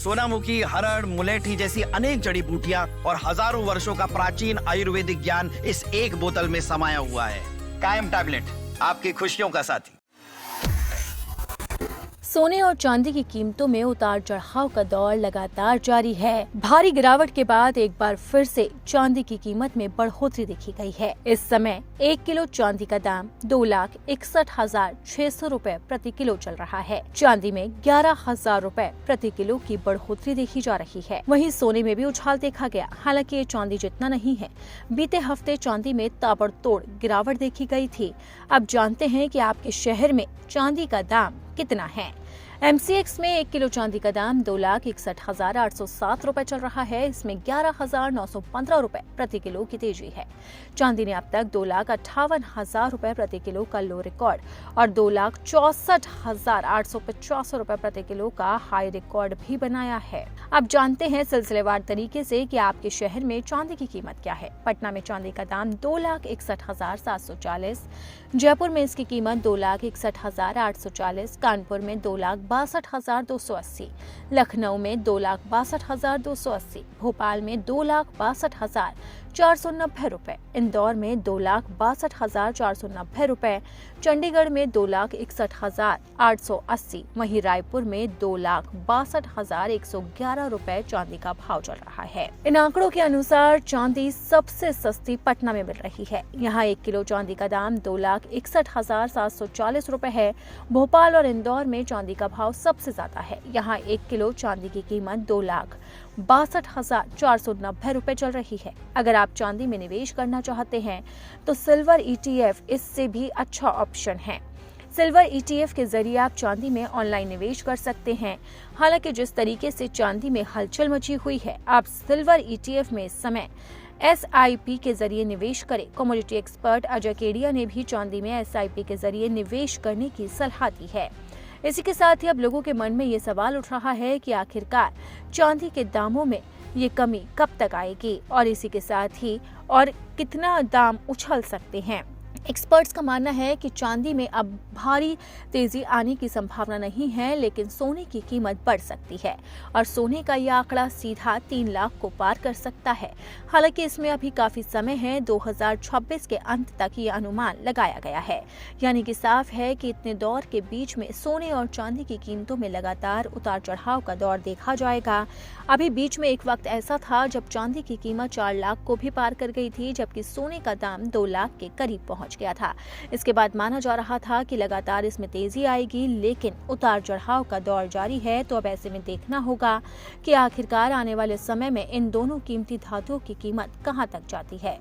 सोनामुखी, हरड़, मुलेठी जैसी अनेक जड़ी बूटियां और हजारों वर्षों का प्राचीन आयुर्वेदिक ज्ञान इस एक बोतल में समाया हुआ है। कायम टैबलेट, आपकी खुशियों का साथी। सोने और चांदी की कीमतों में उतार चढ़ाव का दौर लगातार जारी है। भारी गिरावट के बाद एक बार फिर से चांदी की कीमत में बढ़ोतरी देखी गई है। इस समय 1 किलो चांदी का दाम 2,61,600 रुपए प्रति किलो चल रहा है। चांदी में 11,000 रुपए प्रति किलो की बढ़ोतरी देखी जा रही है। वहीं सोने में भी उछाल देखा गया। हालांकि ये चांदी जितना नहीं है। बीते हफ्ते चांदी में ताबड़तोड़ गिरावट देखी गई थी। अब जानते हैं कि आपके शहर में चांदी का दाम कितना है। MCX में 1 किलो चांदी का दाम 2,61,807 रुपए चल रहा है। इसमें 11,915 रुपए प्रति किलो की तेजी है। चांदी ने अब तक 2,58,000 रुपए प्रति किलो का लो रिकॉर्ड और 2,64,850 रुपए प्रति किलो का हाई रिकॉर्ड भी बनाया है। अब जानते हैं सिलसिलेवार तरीके से कि आपके शहर में चांदी की कीमत क्या है। पटना में चांदी का दाम 2,61,740, जयपुर में इसकी कीमत 2,61,840, कानपुर में 2,62,280, लखनऊ में 2,62,280, भोपाल में 2,62,490 रुपए, इंदौर में 2,62,490 रुपए, चंडीगढ़ में 2,61,880, वहीं रायपुर में 2,62,111 रुपए चांदी का भाव चल रहा है। इन आंकड़ों के अनुसार चांदी सबसे सस्ती पटना में मिल रही है। यहाँ 1 किलो चांदी का दाम 2,61,740 रुपए है। भोपाल और इंदौर में चांदी का भाव सबसे ज्यादा है। यहाँ 1 किलो चांदी की कीमत 2,62,490 रुपए चल रही है। अगर आप चांदी में निवेश करना चाहते हैं तो सिल्वर ETF इससे भी अच्छा ऑप्शन है। सिल्वर ETF के जरिए आप चांदी में ऑनलाइन निवेश कर सकते हैं। हालांकि जिस तरीके से चांदी में हलचल मची हुई है, आप सिल्वर ETF में इस समय SIP के जरिए निवेश करें। कमोडिटी एक्सपर्ट अजय केडिया ने भी चांदी में SIP के जरिए निवेश करने की सलाह दी है। इसी के साथ ही अब लोगों के मन में ये सवाल उठ रहा है कि आखिरकार चांदी के दामों में ये कमी कब तक आएगी और इसी के साथ ही और कितना दाम उछल सकते हैं। एक्सपर्ट्स का मानना है कि चांदी में अब भारी तेजी आने की संभावना नहीं है, लेकिन सोने की कीमत बढ़ सकती है और सोने का यह आंकड़ा सीधा 3 लाख को पार कर सकता है। हालांकि इसमें अभी काफी समय है। 2026 के अंत तक ये अनुमान लगाया गया है। यानी कि साफ है कि इतने दौर के बीच में सोने और चांदी की कीमतों में लगातार उतार चढ़ाव का दौर देखा जाएगा। अभी बीच में एक वक्त ऐसा था जब चांदी की कीमत 4 लाख को भी पार कर गई थी, जबकि सोने का दाम 2 लाख के करीब पहुंच गया था। इसके बाद माना जा रहा था कि लगातार इसमें तेजी आएगी, लेकिन उतार चढ़ाव का दौर जारी है। तो अब ऐसे में देखना होगा कि आखिरकार आने वाले समय में इन दोनों कीमती धातुओं की कीमत कहां तक जाती है।